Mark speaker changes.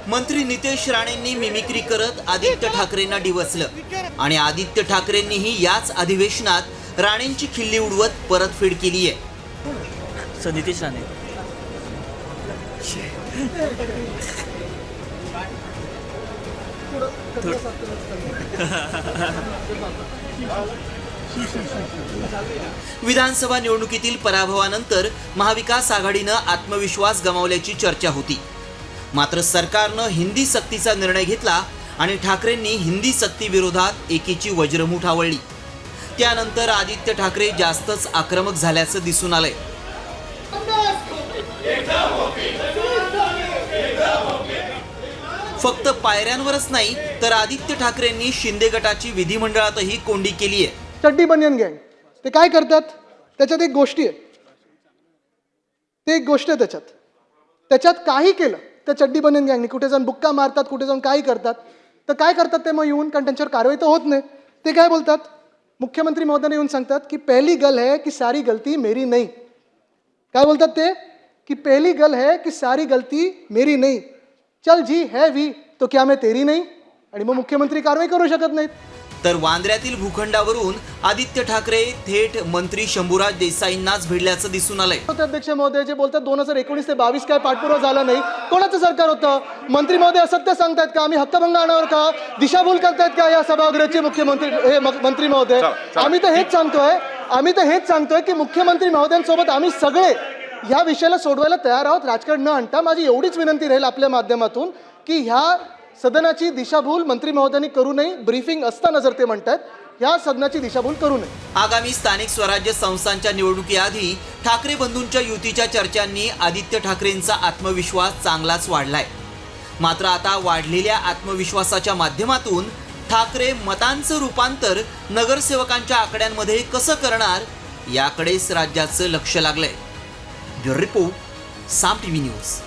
Speaker 1: मंत्री नितेश राणेंनी मिमिक्री करत आदित्य ठाकरेंना डिवचलं आणि आदित्य ठाकरेंनीही याच अधिवेशनात राणेंची खिल्ली उडवत परतफेड केली आहे.
Speaker 2: नितेश राणे
Speaker 1: विधानसभा निवडणुकीतील पराभवानंतर महाविकास आघाडीनं आत्मविश्वास गमावल्याची चर्चा होती. मात्र सरकारनं हिंदी सक्तीचा निर्णय घेतला आणि ठाकरेंनी हिंदी सक्ती विरोधात एकीची वज्रमूठ आवळली. त्यानंतर आदित्य ठाकरे जास्तच आक्रमक झाल्याचं दिसून आलंय. फक्त पायऱ्यांवरच नाही तर आदित्य ठाकरेंनी शिंदे गटाची विधिमंडळातही कोंडी केली आहे.
Speaker 3: चड्डी बनियन गँग ते काय करतात त्याच्यात एक गोष्टी आहे, ते एक गोष्ट आहे त्याच्यात काही केलं त्या चड्डी बनियन गँगनी, कुठे जाऊन बुक्का मारतात, कुठे जाऊन काही करतात. तर काय करतात ते मग येऊन, कारण त्यांच्यावर कारवाई तर होत नाही, ते काय बोलतात, मुख्यमंत्री महोदयाने येऊन सांगतात की पहली गल है की सारी गलती मेरी नहीं. काय बोलतात ते की पहली गल है की सारी गलती मेरी नहीं, चल जी है वी तो क्या मैं तेरी नहीं. आणि मग मुख्यमंत्री कारवाई करू शकत नाहीत.
Speaker 1: तर वांद्र्यातील भूखंडावरून आदित्य ठाकरे थेट मंत्री शंभूराज देसाईंनाच भिडल्याचं दिसून आलंय.
Speaker 3: अध्यक्ष महोदय जे बोलतात 2019 ते 22 काय पाठपुरावा झाला नाही, कोणाचं सरकार होतं? मंत्री महोदय असत्य सांगतायत का? आम्ही हक्कभंग आणणार का? दिशाभूल करतायत का या सभागृहाचे मुख्यमंत्री हे मंत्री महोदय? आम्ही तर हेच सांगतोय की मुख्यमंत्री महोदयांसोबत आम्ही सगळे ह्या विषयाला सोडवायला तयार आहोत. राजकारण न आणता माझी एवढीच विनंती राहील आपल्या माध्यमातून की ह्या सदनाची दिशाभूल मंत्री महोदयांनी करू नये. ब्रीफिंग असताना जर ते म्हणतात ह्या सदनाची दिशाभूल करू नये.
Speaker 1: आगामी स्थानिक स्वराज्य संस्थांच्या निवडणुकीआधी ठाकरे बंधूंच्या युतीच्या चर्चांनी आदित्य ठाकरेंचा आत्मविश्वास चांगलाच वाढलाय. मात्र आता वाढलेल्या आत्मविश्वासाच्या माध्यमातून ठाकरे मतांचं रूपांतर नगरसेवकांच्या आकड्यांमध्ये कसं करणार याकडेच राज्याचं लक्ष लागलंय. ब्युरो रिपोर्ट, साम टीव्ही न्यूज.